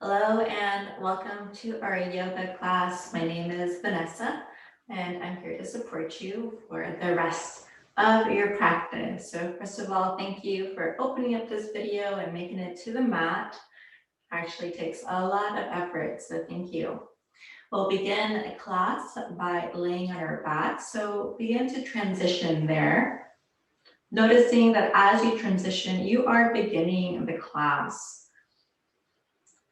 Hello and welcome to our yoga class. My name is Vanessa and I'm here to support you for the rest of your practice. So first of all, thank you for opening up this video and making it to the mat. Actually takes a lot of effort, so thank you. We'll begin a class by laying on our back. So begin to transition there. Noticing that as you transition, you are beginning the class.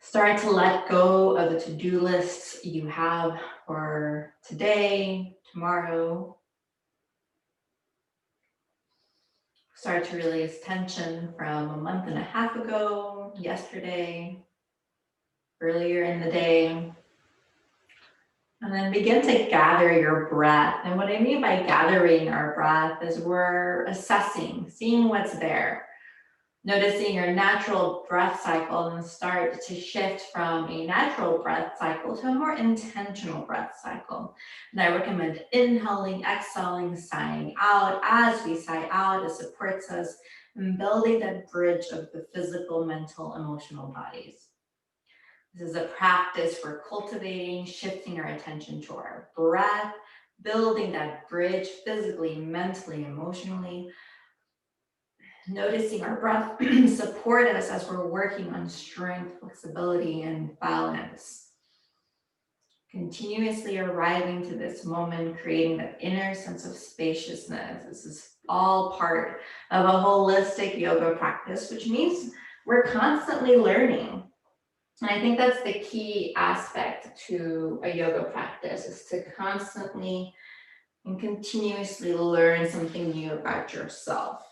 Start to let go of the to-do lists you have for today, tomorrow. Start to release tension from a month and a half ago, yesterday, earlier in the day. And then begin to gather your breath. And what I mean by gathering our breath is we're assessing, seeing what's there. Noticing your natural breath cycle and start to shift from a natural breath cycle to a more intentional breath cycle. And I recommend inhaling, exhaling, sighing out. As we sigh out, it supports us in building that bridge of the physical, mental, emotional bodies. This is a practice for cultivating, shifting our attention to our breath, building that bridge physically, mentally, emotionally. Noticing our breath support us as we're working on strength, flexibility, and balance. Continuously arriving to this moment, creating that inner sense of spaciousness. This is all part of a holistic yoga practice, which means we're constantly learning. And I think that's the key aspect to a yoga practice, is to constantly and continuously learn something new about yourself.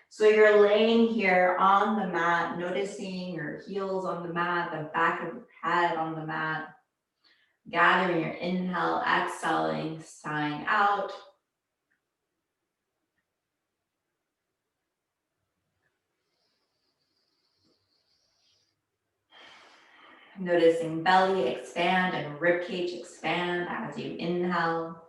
So you're laying here on the mat, noticing your heels on the mat, the back of your head on the mat, gathering your inhale, exhaling, sighing out. Noticing belly expand and ribcage expand as you inhale.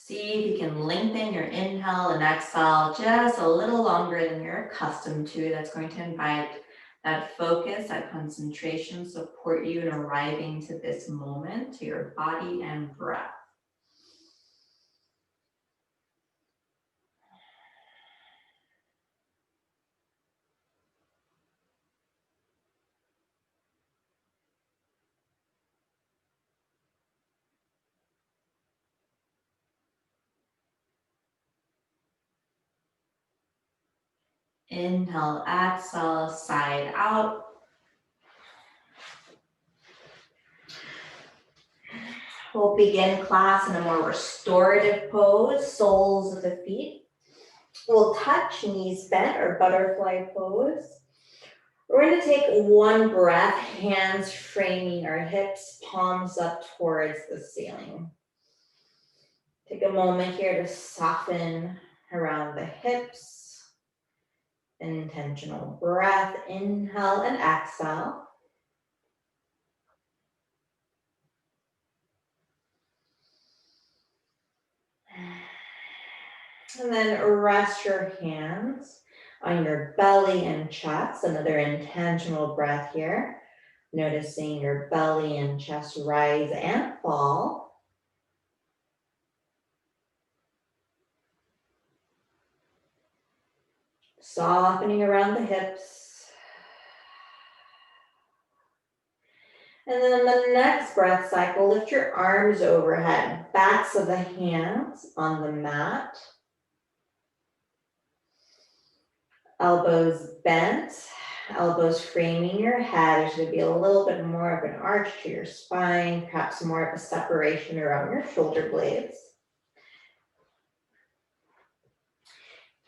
See if you can lengthen your inhale and exhale just a little longer than you're accustomed to. That's going to invite that focus, that concentration, support you in arriving to this moment, to your body and breath. Inhale, exhale, side out. We'll begin class in a more restorative pose, soles of the feet. We'll touch, knees bent, or butterfly pose. We're going to take one breath, hands framing our hips, palms up towards the ceiling. Take a moment here to soften around the hips. An intentional breath, inhale and exhale. And then rest your hands on your belly and chest. Another intentional breath here. Noticing your belly and chest rise and fall. Softening around the hips. And then the next breath cycle, lift your arms overhead, backs of the hands on the mat. Elbows bent, elbows framing your head. There should be a little bit more of an arch to your spine, perhaps more of a separation around your shoulder blades.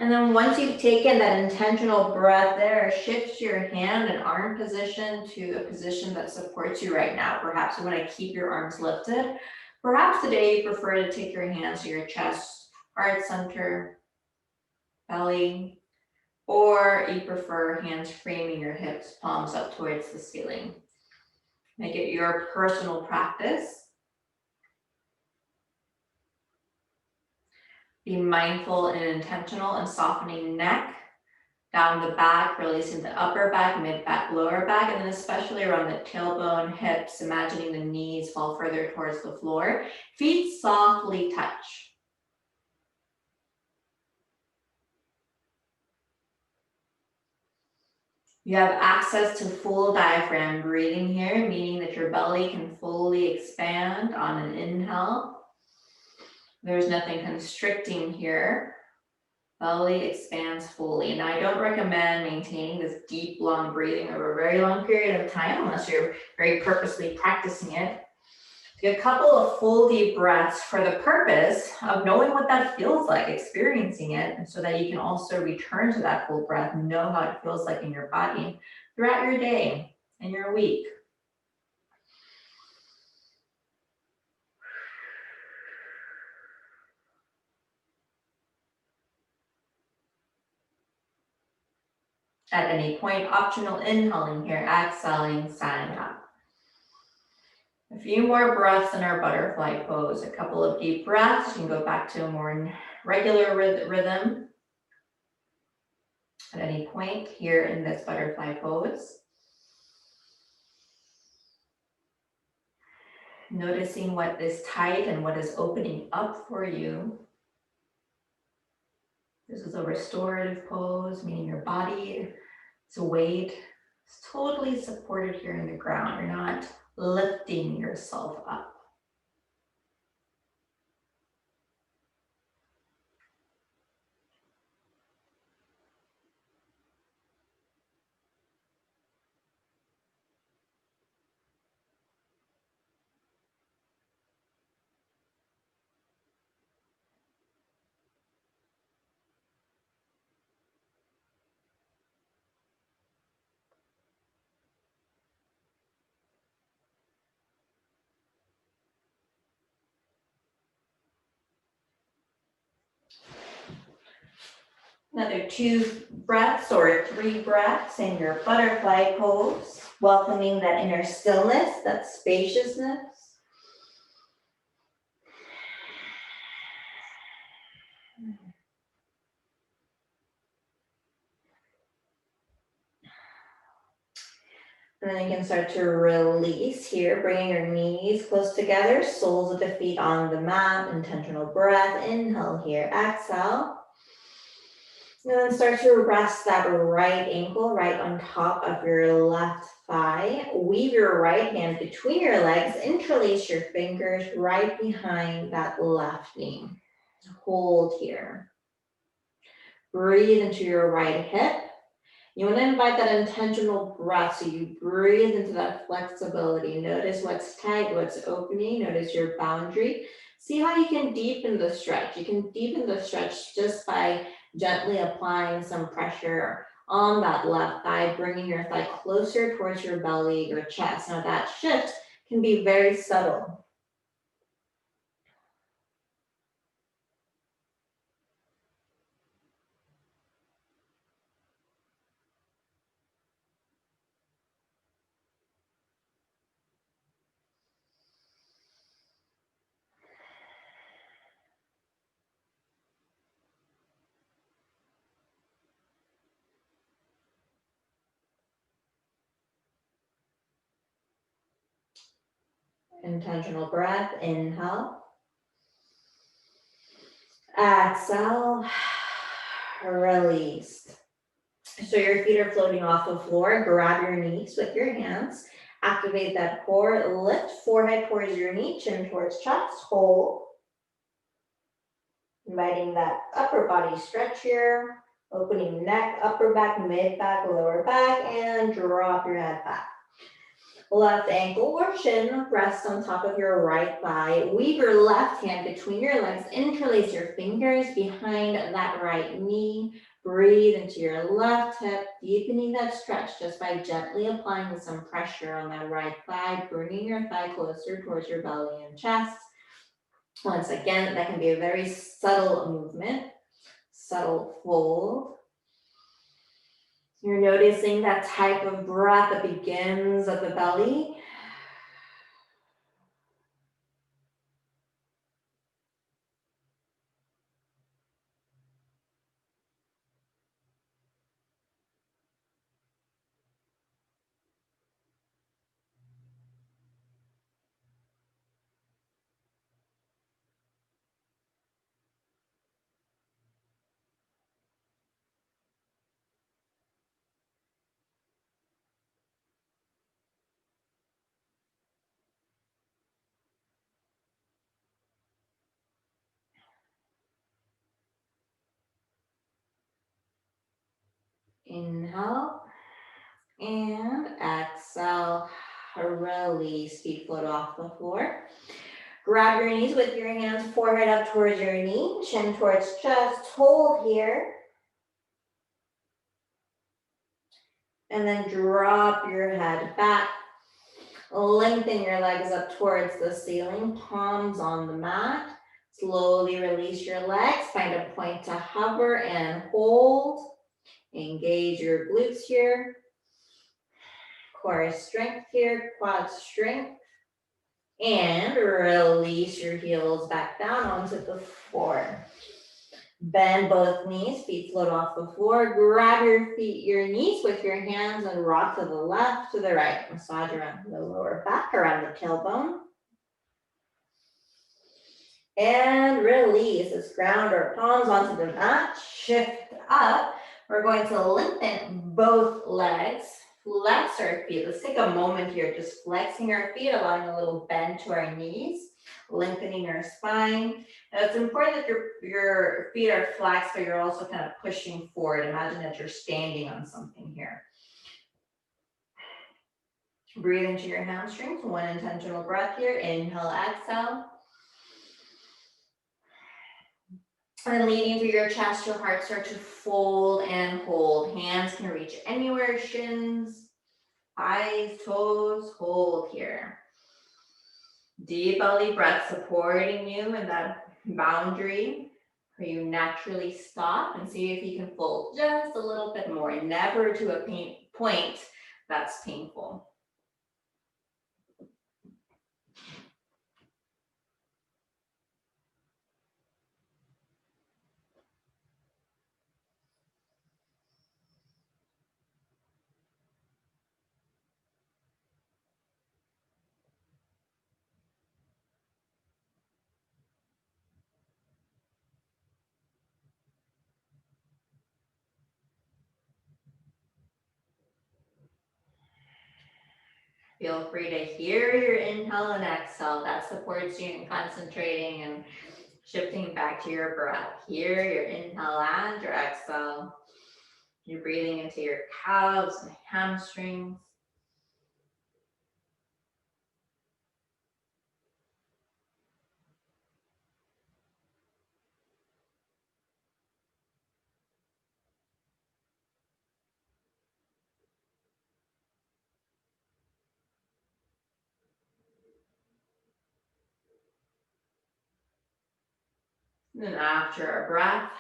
And then once you've taken that intentional breath there, shift your hand and arm position to a position that supports you right now. Perhaps you want to keep your arms lifted. Perhaps today you prefer to take your hands to your chest, heart center, belly, or you prefer hands framing your hips, palms up towards the ceiling. Make it your personal practice. Be mindful and intentional in softening neck, down the back, releasing the upper back, mid back, lower back, and then especially around the tailbone, hips, imagining the knees fall further towards the floor. Feet softly touch. You have access to full diaphragm breathing here, meaning that your belly can fully expand on an inhale. There's nothing constricting here. Belly expands fully. And I don't recommend maintaining this deep, long breathing over a very long period of time unless you're very purposely practicing it. Take a couple of full deep breaths for the purpose of knowing what that feels like, experiencing it, and so that you can also return to that full breath, know how it feels like in your body throughout your day and your week. At any point, optional inhaling here, exhaling, standing up. A few more breaths in our butterfly pose. A couple of deep breaths. You can go back to a more regular rhythm at any point here in this butterfly pose. Noticing what is tight and what is opening up for you. This is a restorative pose, meaning your body, its weight is totally supported here in the ground. You're not lifting yourself up. Another 2 breaths or 3 breaths in your butterfly pose, welcoming that inner stillness, that spaciousness. And then you can start to release here, bringing your knees close together, soles of the feet on the mat, intentional breath, inhale here, exhale. And then start to rest that right ankle right on top of your left thigh. Weave your right hand between your legs, interlace your fingers right behind that left knee. Hold here. Breathe into your right hip. You want to invite that intentional breath, so you breathe into that flexibility. Notice what's tight, what's opening. Notice your boundary. See how you can deepen the stretch. You can deepen the stretch just by gently applying some pressure on that left thigh, bringing your thigh closer towards your belly, your chest. Now that shift can be very subtle. Intentional breath, inhale. Exhale, release. So your feet are floating off the floor. Grab your knees with your hands. Activate that core. Lift forehead towards your knee, chin towards chest. Hold. Inviting that upper body stretch here. Opening neck, upper back, mid back, lower back, and drop your head back. Left ankle or shin rests on top of your right thigh. Weave your left hand between your legs. Interlace your fingers behind that right knee. Breathe into your left hip, deepening that stretch just by gently applying some pressure on that right thigh, bringing your thigh closer towards your belly and chest. Once again, that can be a very subtle movement, subtle fold. You're noticing that type of breath that begins at the belly. Inhale and exhale. Release, feet float off the floor. Grab your knees with your hands, forehead up towards your knee, chin towards chest. Hold here. And then drop your head back. Lengthen your legs up towards the ceiling, palms on the mat. Slowly release your legs. Find a point to hover and hold. Engage your glutes here. Core strength here, quad strength. And release your heels back down onto the floor. Bend both knees, feet float off the floor. Grab your knees with your hands and rock to the left, to the right. Massage around the lower back, around the tailbone. And release. Let's ground our palms onto the mat. Shift up. We're going to lengthen both legs. Flex our feet. Let's take a moment here, just flexing our feet, allowing a little bend to our knees, lengthening our spine. Now it's important that your feet are flexed, but you're also kind of pushing forward. Imagine that you're standing on something here. Breathe into your hamstrings. One intentional breath here. Inhale, exhale. And leading through your chest, your heart start to fold and hold. Hands can reach anywhere, shins, eyes, toes, hold here. Deep belly breath supporting you in that boundary where you naturally stop, and see if you can fold just a little bit more, never to a point that's painful. Feel free to hear your inhale and exhale. That supports you in concentrating and shifting back to your breath. Hear your inhale and your exhale. You're breathing into your calves and hamstrings. And then after our breath,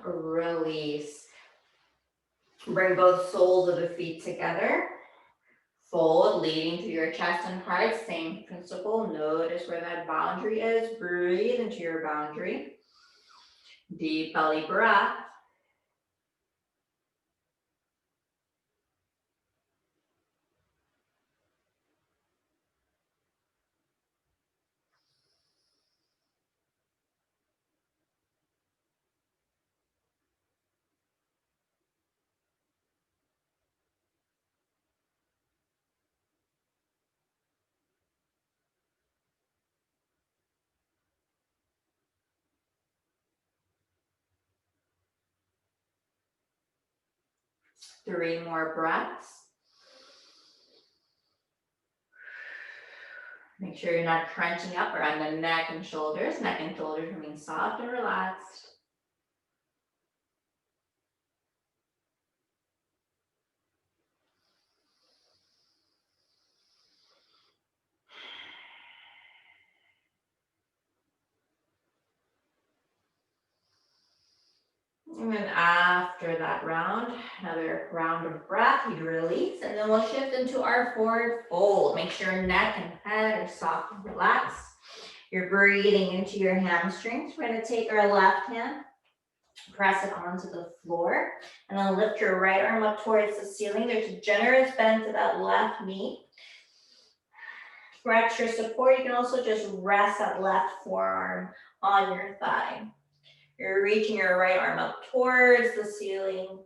release. Bring both soles of the feet together. Fold, leading to your chest and heart. Same principle. Notice where that boundary is. Breathe into your boundary. Deep belly breath. Three more breaths. Make sure you're not crunching up around the neck and shoulders. Neck and shoulders remain soft and relaxed. And then after that round, another round of breath, you release, and then we'll shift into our forward fold. Make sure neck and head are soft and relaxed. You're breathing into your hamstrings. We're going to take our left hand, press it onto the floor, and then lift your right arm up towards the ceiling. There's a generous bend to that left knee. For extra support, you can also just rest that left forearm on your thigh. You're reaching your right arm up towards the ceiling.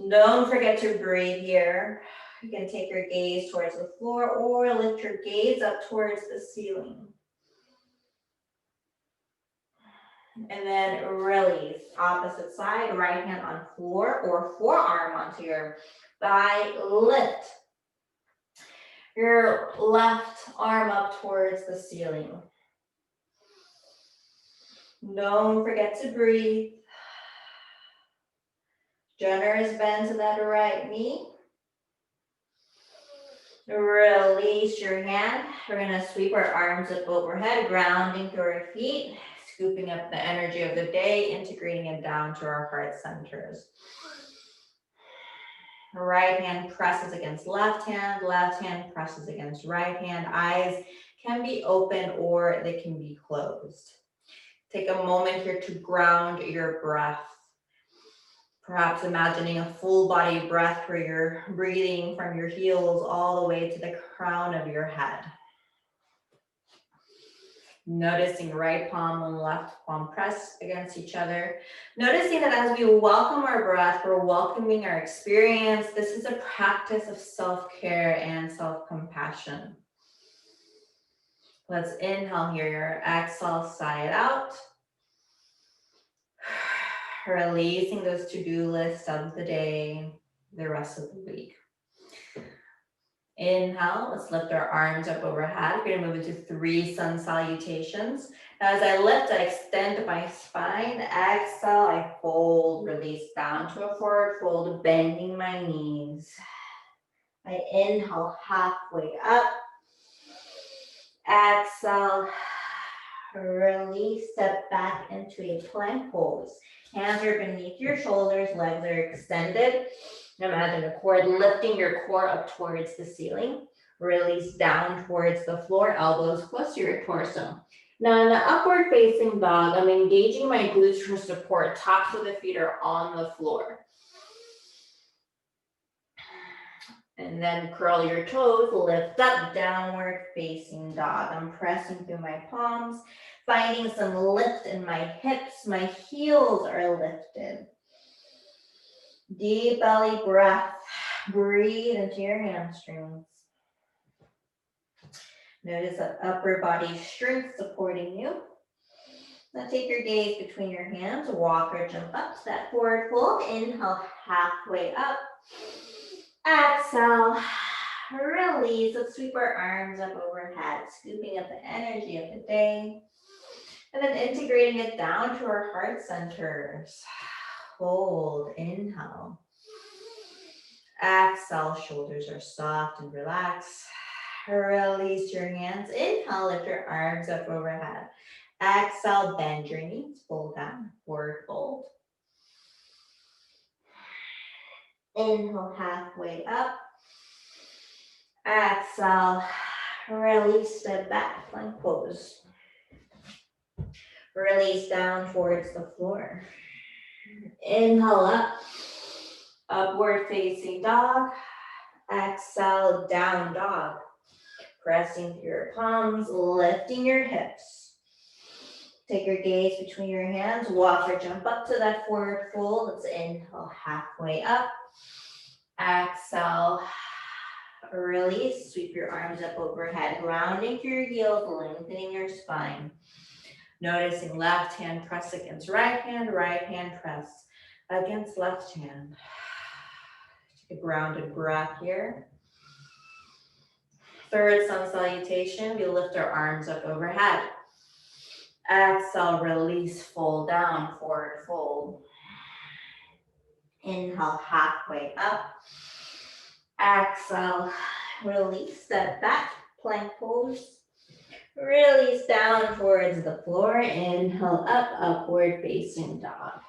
Don't forget to breathe here. You can take your gaze towards the floor or lift your gaze up towards the ceiling. And then release. Opposite side, right hand on floor or forearm onto your thigh. Lift your left arm up towards the ceiling. Don't forget to breathe. Generous bend to that right knee. Release your hand. We're going to sweep our arms up overhead, grounding through our feet, scooping up the energy of the day, integrating it down to our heart centers. Right hand presses against left hand presses against right hand. Eyes can be open or they can be closed. Take a moment here to ground your breath. Perhaps imagining a full body breath where you're breathing from your heels all the way to the crown of your head. Noticing right palm and left palm press against each other. Noticing that as we welcome our breath, we're welcoming our experience. This is a practice of self-care and self-compassion. Let's inhale here. Exhale, sigh it out. Releasing those to-do lists of the day, the rest of the week. Inhale, let's lift our arms up overhead. We're gonna move into 3 sun salutations. Now, as I lift, I extend my spine. Exhale, I fold, release down to a forward fold, bending my knees. I inhale halfway up. Exhale, release, step back into a plank pose. Hands are beneath your shoulders, legs are extended. Imagine a cord lifting your core up towards the ceiling. Release down towards the floor, elbows close to your torso. Now in the upward facing dog, I'm engaging my glutes for support. Tops of the feet are on the floor. And then curl your toes, lift up, downward facing dog. I'm pressing through my palms, finding some lift in my hips. My heels are lifted. Deep belly breath. Breathe into your hamstrings. Notice that upper body strength supporting you. Now take your gaze between your hands, walk or jump up to that forward fold. Inhale, halfway up. Exhale, release. Let's sweep our arms up overhead, scooping up the energy of the day. And then integrating it down to our heart centers. Hold, inhale. Exhale, shoulders are soft and relaxed. Release your hands. Inhale, lift your arms up overhead. Exhale, bend your knees, fold down, forward fold. Inhale, halfway up. Exhale, release, step back, plank pose. Release down towards the floor. Inhale up, upward facing dog. Exhale, down dog. Pressing through your palms, lifting your hips. Take your gaze between your hands, walk or jump up to that forward fold. Let's inhale halfway up. Exhale, release, sweep your arms up overhead, grounding through your heels, lengthening your spine. Noticing left hand press against right hand press against left hand. Take a grounded breath here. Third sun salutation, we lift our arms up overhead. Exhale, release, fold down, forward fold. Inhale, halfway up. Exhale, release, step back, plank pose. Release down towards the floor. Inhale up, upward facing dog.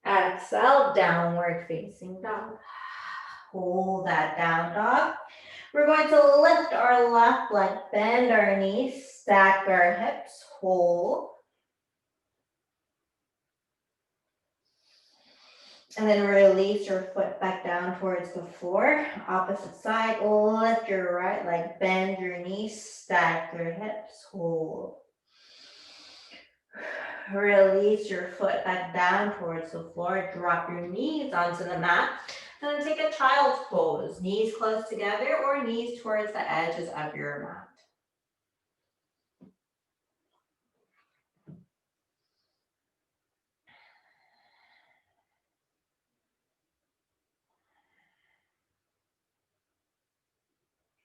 Exhale, downward facing dog. Hold that down dog. We're going to lift our left leg, bend our knees, stack our hips, hold. And then release your foot back down towards the floor. Opposite side, lift your right leg, bend your knees, stack your hips, hold. Release your foot back down towards the floor. Drop your knees onto the mat. And then take a child's pose. Knees close together or knees towards the edges of your mat.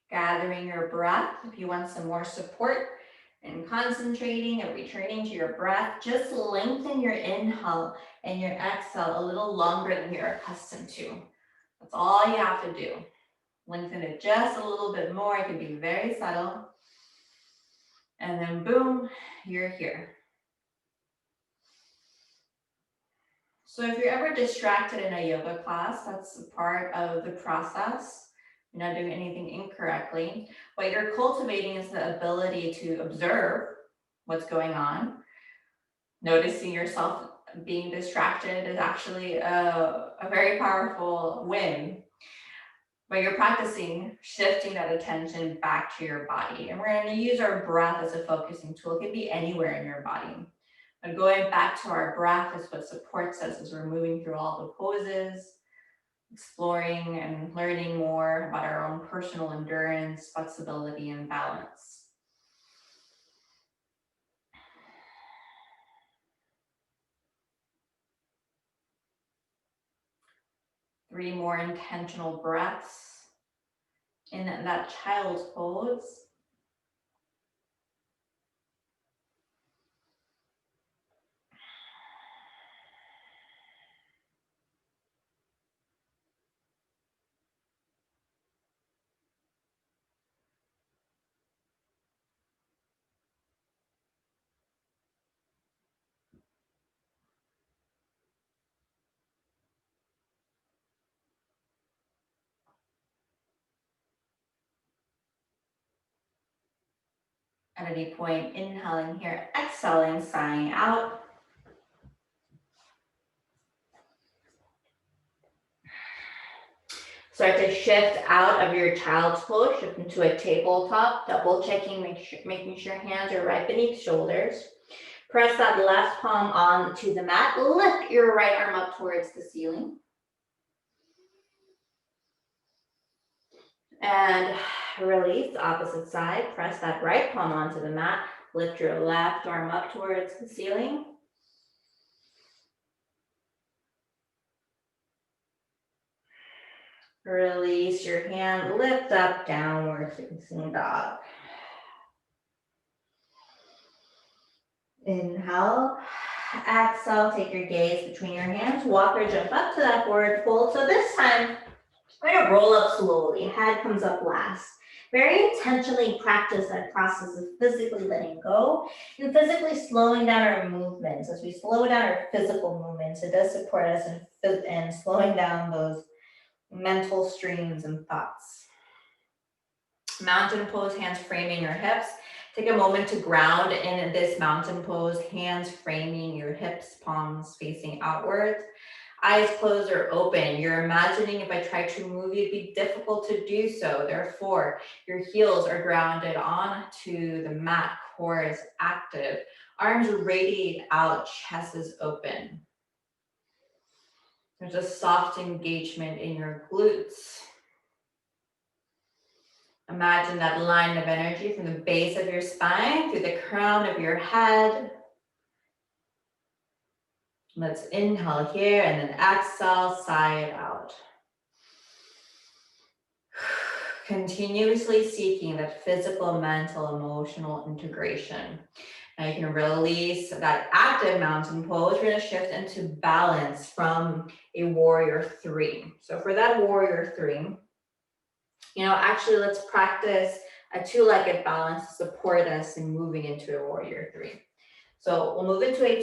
Gathering your breath. If you want some more support and concentrating and returning to your breath, just lengthen your inhale and your exhale a little longer than you're accustomed to. That's all you have to do. Lengthen it just a little bit more. It can be very subtle. And then boom, you're here. So if you're ever distracted in a yoga class, that's a part of the process. You're not doing anything incorrectly. What you're cultivating is the ability to observe what's going on. Noticing yourself being distracted is actually a very powerful win. But you're practicing shifting that attention back to your body. And we're going to use our breath as a focusing tool. It can be anywhere in your body. But going back to our breath is what supports us as we're moving through all the poses, exploring and learning more about our own personal endurance, flexibility, and balance. Three more intentional breaths in that child's pose. At any point, inhaling here, exhaling, sighing out. Start to shift out of your child's pose, shift into a tabletop, double checking, making sure hands are right beneath shoulders. Press that left palm onto the mat. Lift your right arm up towards the ceiling. And release, opposite side. Press that right palm onto the mat. Lift your left arm up towards the ceiling. Release your hand, lift up, downward facing dog. Inhale, exhale, take your gaze between your hands, walk or jump up to that forward fold. So this time, we're gonna roll up slowly, head comes up last. Very intentionally practice that process of physically letting go and physically slowing down our movements. As we slow down our physical movements, it does support us in slowing down those mental streams and thoughts. Mountain pose, hands framing your hips. Take a moment to ground in this mountain pose, hands framing your hips, palms facing outwards. Eyes closed or open. You're imagining if I try to move you, it'd be difficult to do so. Therefore, your heels are grounded onto the mat, core is active. Arms radiate out, chest is open. There's a soft engagement in your glutes. Imagine that line of energy from the base of your spine through the crown of your head. Let's inhale here and then exhale, sigh it out. Continuously seeking that physical, mental, emotional integration. Now you can release that active mountain pose. We're going to shift into balance from a warrior three. So for that warrior three, actually let's practice a two-legged balance to support us in moving into a warrior three. So we'll move into a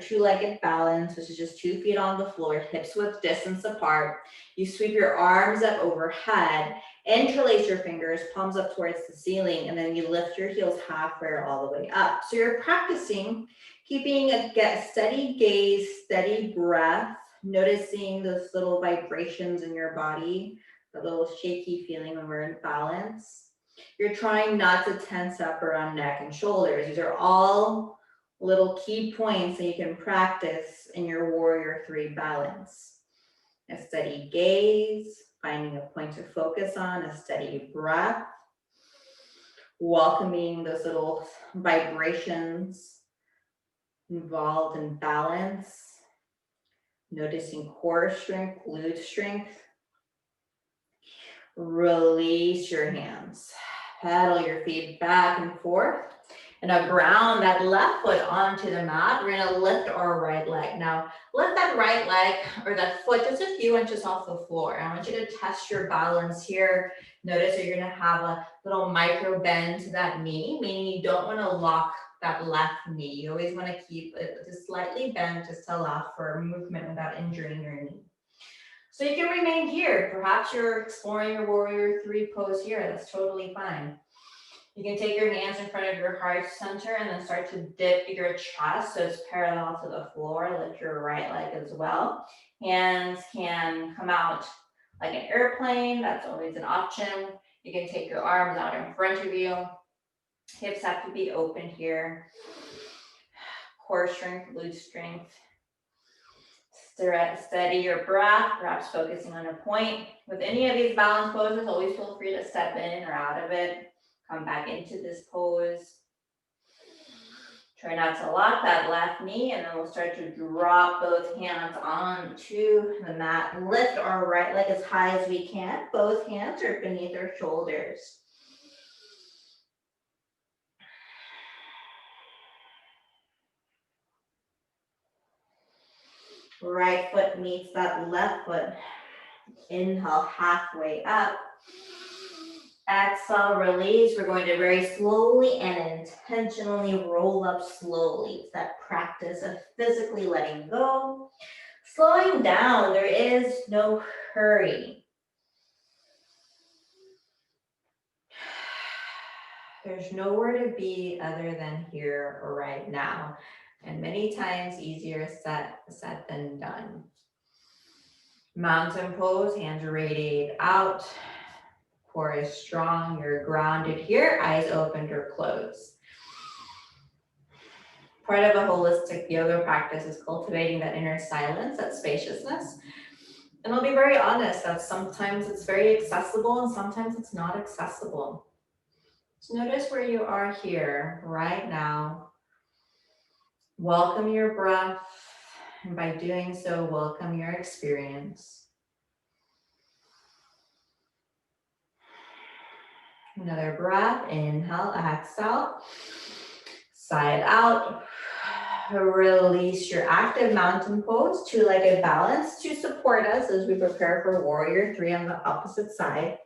two-legged balance, which is just 2 feet on the floor, hips width distance apart. You sweep your arms up overhead, interlace your fingers, palms up towards the ceiling, and then you lift your heels halfway all the way up. So you're practicing keeping a steady gaze, steady breath, noticing those little vibrations in your body, the little shaky feeling when we're in balance. You're trying not to tense up around neck and shoulders. These are all little key points that you can practice in your warrior three balance. A steady gaze, finding a point to focus on, a steady breath, welcoming those little vibrations involved in balance, noticing core strength, glute strength, Release your hands. Pedal your feet back and forth. And now ground that left foot onto the mat. We're gonna lift our right leg. Now, lift that right leg or that foot just a few inches off the floor. I want you to test your balance here. Notice that you're gonna have a little micro bend to that knee, meaning you don't wanna lock that left knee. You always wanna keep it just slightly bent just to allow for movement without injuring your knee. So you can remain here. Perhaps you're exploring your warrior 3 pose here. That's totally fine. You can take your hands in front of your heart center and then start to dip your chest so it's parallel to the floor. Lift your right leg as well. Hands can come out like an airplane. That's always an option. You can take your arms out in front of you. Hips have to be open here. Core strength, glute strength. Steady your breath, perhaps focusing on a point. With any of these balance poses, always feel free to step in or out of it. Come back into this pose. Try not to lock that left knee, and then we'll start to drop both hands onto the mat. Lift our right leg as high as we can. Both hands are beneath our shoulders. Right foot meets that left foot. Inhale, halfway up. Exhale, release. We're going to very slowly and intentionally roll up slowly. It's that practice of physically letting go. Slowing down, there is no hurry. There's nowhere to be other than here or right now. And many times easier said than done. Mountain pose, hands radiate out. Core is strong, you're grounded here, eyes opened or closed. Part of a holistic yoga practice is cultivating that inner silence, that spaciousness. And I'll be very honest that sometimes it's very accessible and sometimes it's not accessible. So notice where you are here right now. Welcome your breath, and by doing so, welcome your experience. Another breath, inhale, exhale, side out. Release your active mountain pose, two-legged balance to support us as we prepare for warrior 3 on the opposite side.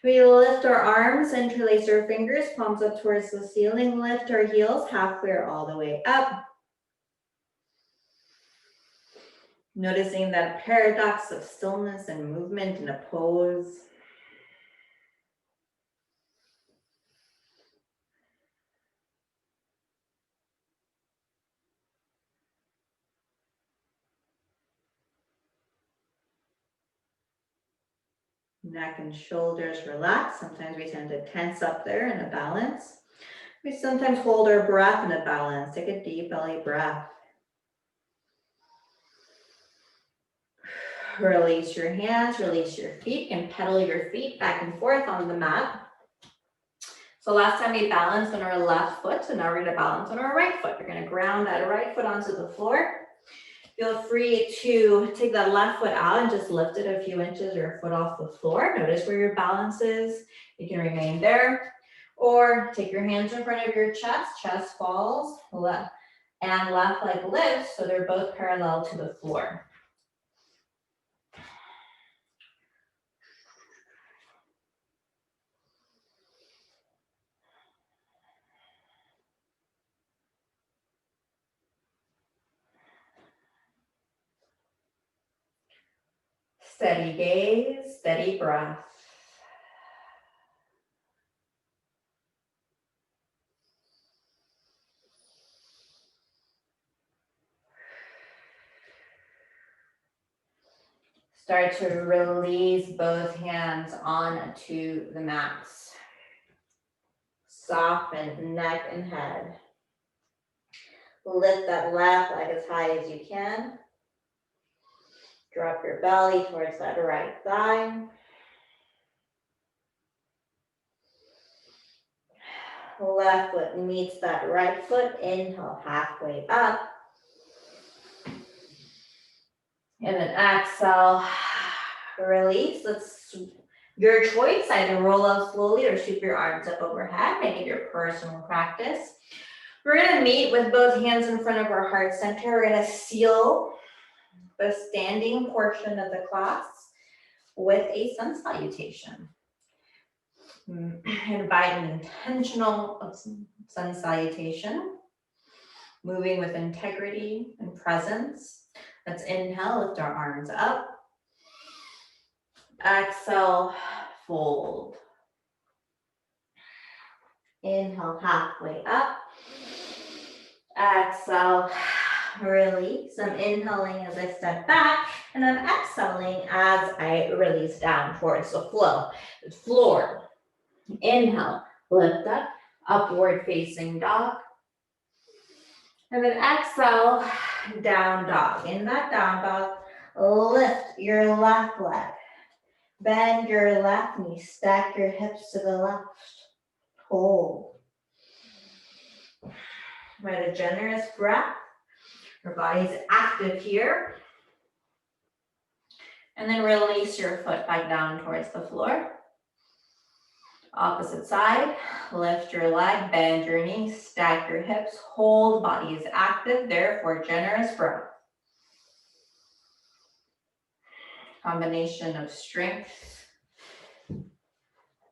We lift our arms, interlace our fingers, palms up towards the ceiling, lift our heels halfway or all the way up. Noticing that paradox of stillness and movement in a pose. Neck and shoulders relax. Sometimes we tend to tense up there in a balance. We sometimes hold our breath in a balance. Take a deep belly breath. Release your hands, release your feet, and pedal your feet back and forth on the mat. So last time we balanced on our left foot, so now we're going to balance on our right foot. We're going to ground that right foot onto the floor. Feel free to take that left foot out and just lift it a few inches or a foot off the floor. Notice where your balance is. You can remain there. Or take your hands in front of your chest falls, left and left leg lifts, so they're both parallel to the floor. Steady gaze, steady breath. Start to release both hands onto the mats. Soften neck and head. Lift that left leg as high as you can. Drop your belly towards that right thigh. Left foot meets that right foot. Inhale, halfway up. And then exhale, release. Let's Your choice, either roll out slowly or sweep your arms up overhead, make it your personal practice. We're gonna meet with both hands in front of our heart center. We're gonna seal the standing portion of the class with a sun salutation. Invite an intentional sun salutation, moving with integrity and presence. Let's inhale, lift our arms up. Exhale, fold. Inhale, halfway up. Exhale, release. I'm inhaling as I step back, and I'm exhaling as I release down towards the floor. Inhale, lift up, upward facing dog. And then exhale, down dog. In that down dog, lift your left leg. Bend your left knee, stack your hips to the left. Hold. Write a generous breath. Your body's active here. And then release your foot back down towards the floor. Opposite side, lift your leg, bend your knee, stack your hips, hold, body is active, therefore generous breath. Combination of strength,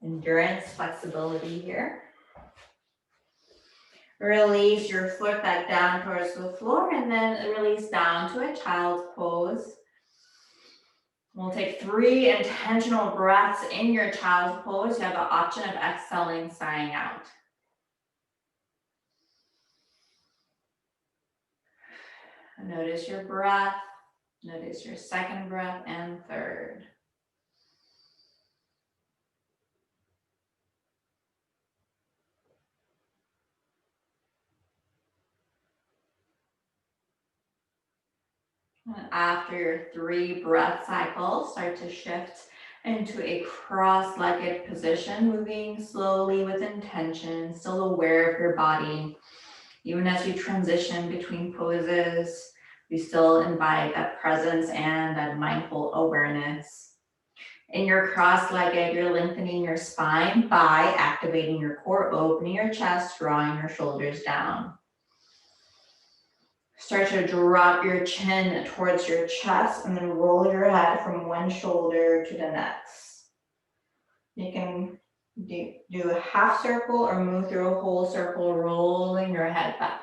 endurance, flexibility here. Release your foot back down towards the floor and then release down to a child's pose. We'll take 3 intentional breaths in your child's pose. You have the option of exhaling, sighing out. Notice your breath. Notice your second breath and third. And after your 3 breath cycles, start to shift into a cross-legged position, moving slowly with intention, still aware of your body. Even as you transition between poses, we still invite that presence and that mindful awareness. In your cross-legged, you're lengthening your spine by activating your core, opening your chest, drawing your shoulders down. Start to drop your chin towards your chest and then roll your head from one shoulder to the next. You can do a half circle or move through a whole circle, rolling your head back.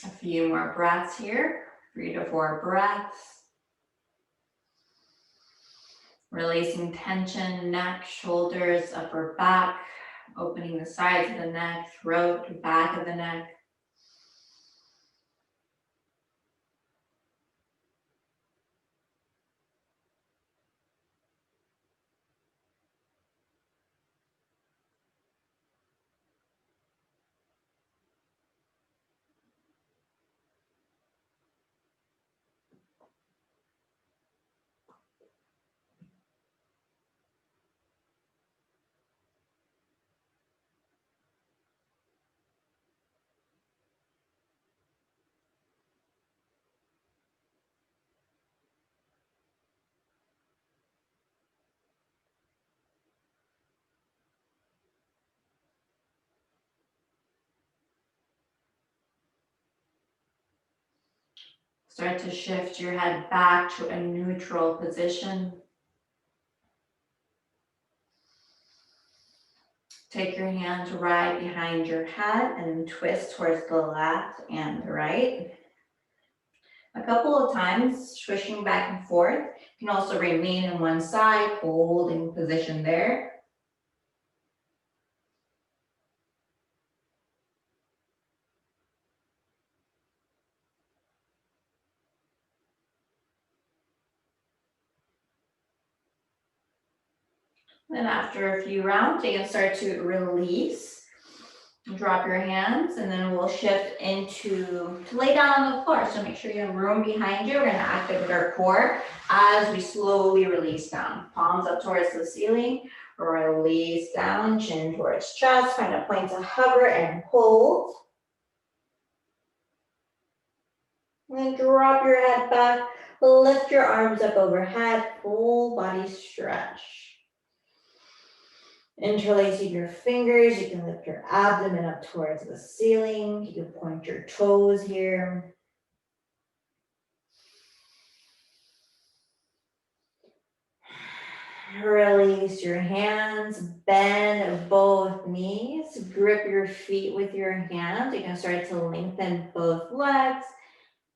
A few more breaths here, 3 to 4 breaths. Releasing tension, neck, shoulders, upper back, opening the sides of the neck, throat, back of the neck. Start to shift your head back to a neutral position. Take your hands right behind your head and twist towards the left and the right. a couple of times, swishing back and forth. You can also remain in one side, holding position there. Then after a few rounds, you can start to release. Drop your hands, and then we'll shift into to lay down on the floor. So make sure you have room behind you. We're gonna activate our core as we slowly release down. Palms up towards the ceiling, release down, chin towards chest, find a point to hover and hold. And then drop your head back, lift your arms up overhead, full body stretch. Interlacing your fingers, you can lift your abdomen up towards the ceiling. You can point your toes here. Release your hands, bend both knees, grip your feet with your hands. You can start to lengthen both legs.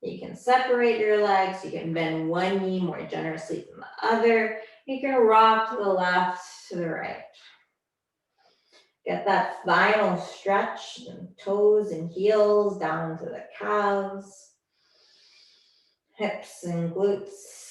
You can separate your legs. You can bend one knee more generously than the other. You can rock to the left, to the right. Get that final stretch, and toes and heels down to the calves, hips and glutes.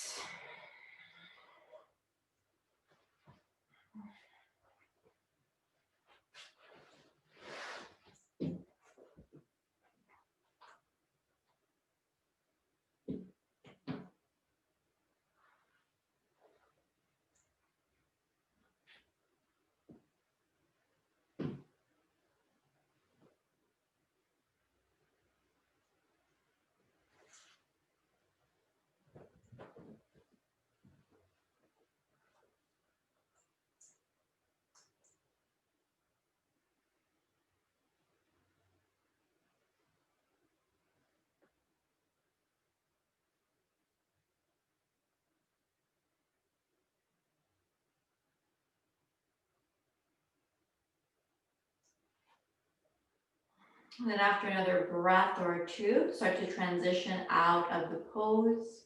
And then after another breath or two, start to transition out of the pose.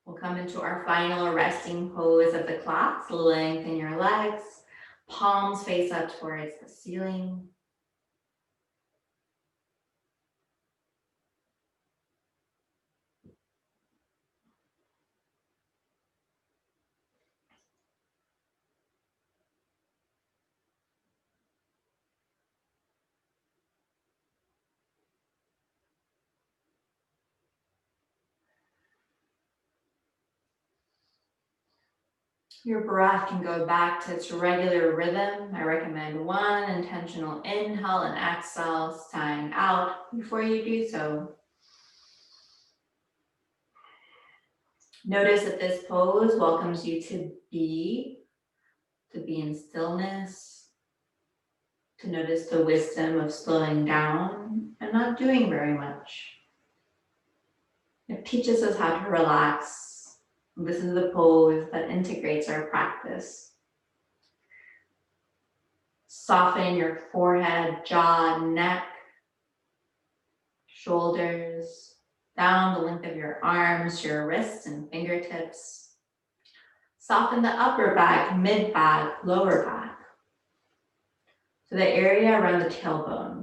We'll come into our final resting pose of the class. Lengthen your legs, palms face up towards the ceiling. Your breath can go back to its regular rhythm. I recommend one intentional inhale and exhale, sighing out before you do so. Notice that this pose welcomes you to be in stillness, to notice the wisdom of slowing down and not doing very much. It teaches us how to relax. This is the pose that integrates our practice. Soften your forehead, jaw, neck, shoulders, down the length of your arms, your wrists and fingertips. Soften the upper back, mid back, lower back. So the area around the tailbone.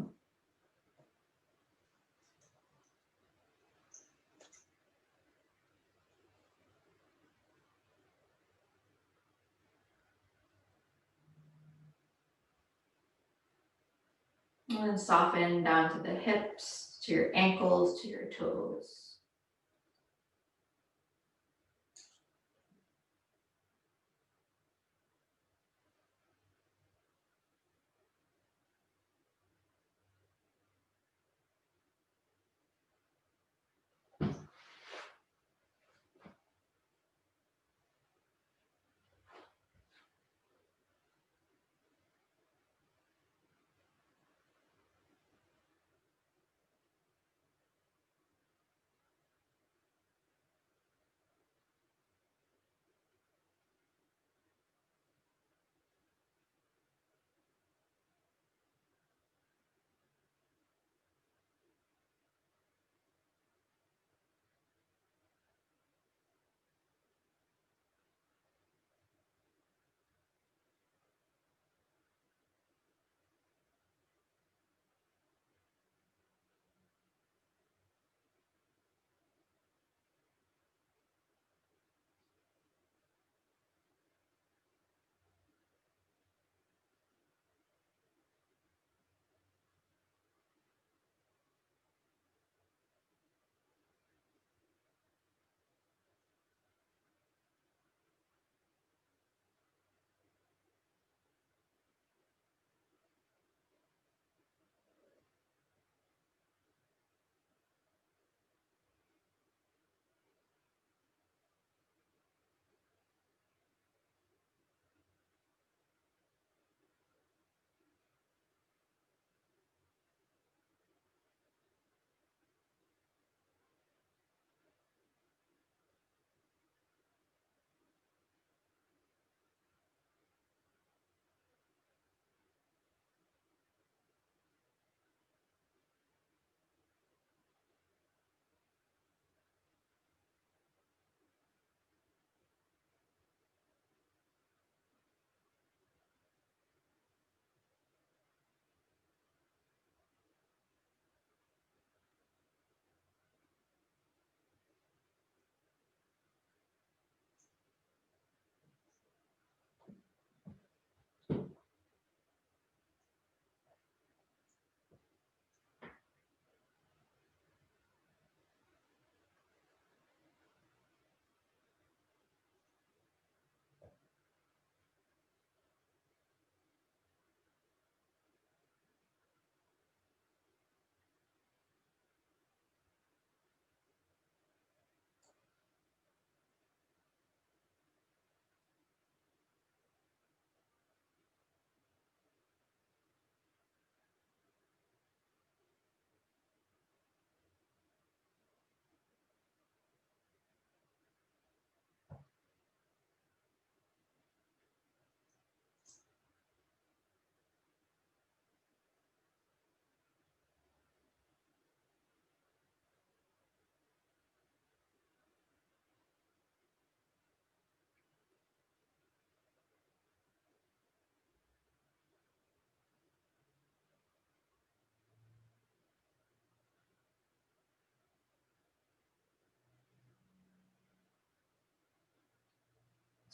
And then soften down to the hips, to your ankles, to your toes.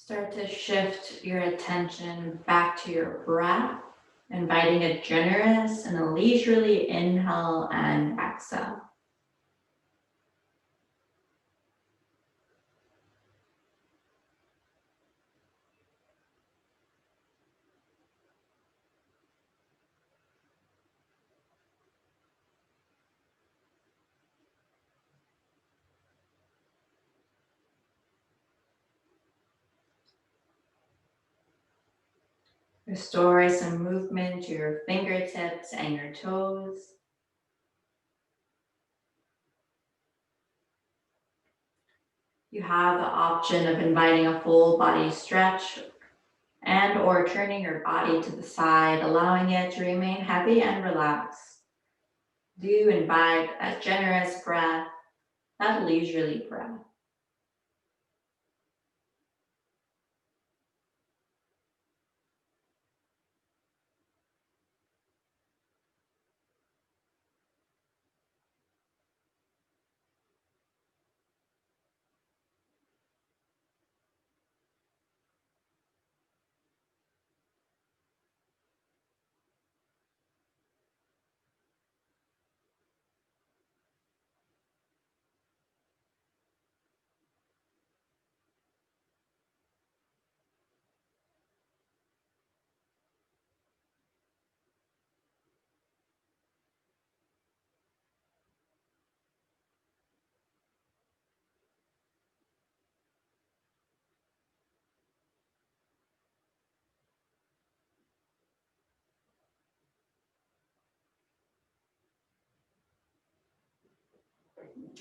Start to shift your attention back to your breath, inviting a generous and a leisurely inhale and exhale. Restore some movement to your fingertips and your toes. You have the option of inviting a full body stretch and or turning your body to the side, allowing it to remain heavy and relaxed. Do invite a generous breath, that leisurely breath.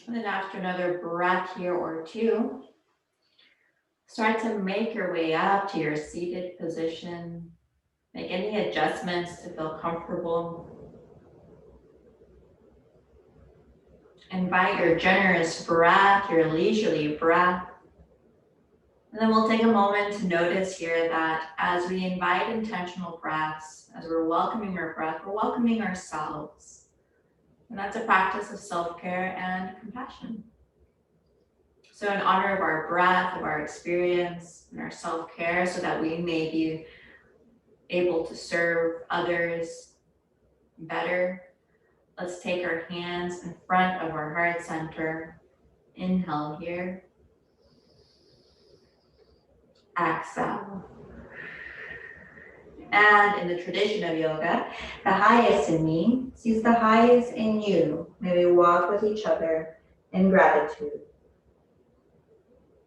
And then after another breath here or two, start to make your way up to your seated position. Make any adjustments to feel comfortable. Invite your generous breath, your leisurely breath. And then we'll take a moment to notice here that as we invite intentional breaths, as we're welcoming our breath, we're welcoming ourselves. And that's a practice of self-care and compassion. So in honor of our breath, of our experience, and our self-care, so that we may be able to serve others better, let's take our hands in front of our heart center. Inhale here. Exhale. And in the tradition of yoga, the highest in me sees the highest in you. May we walk with each other in gratitude.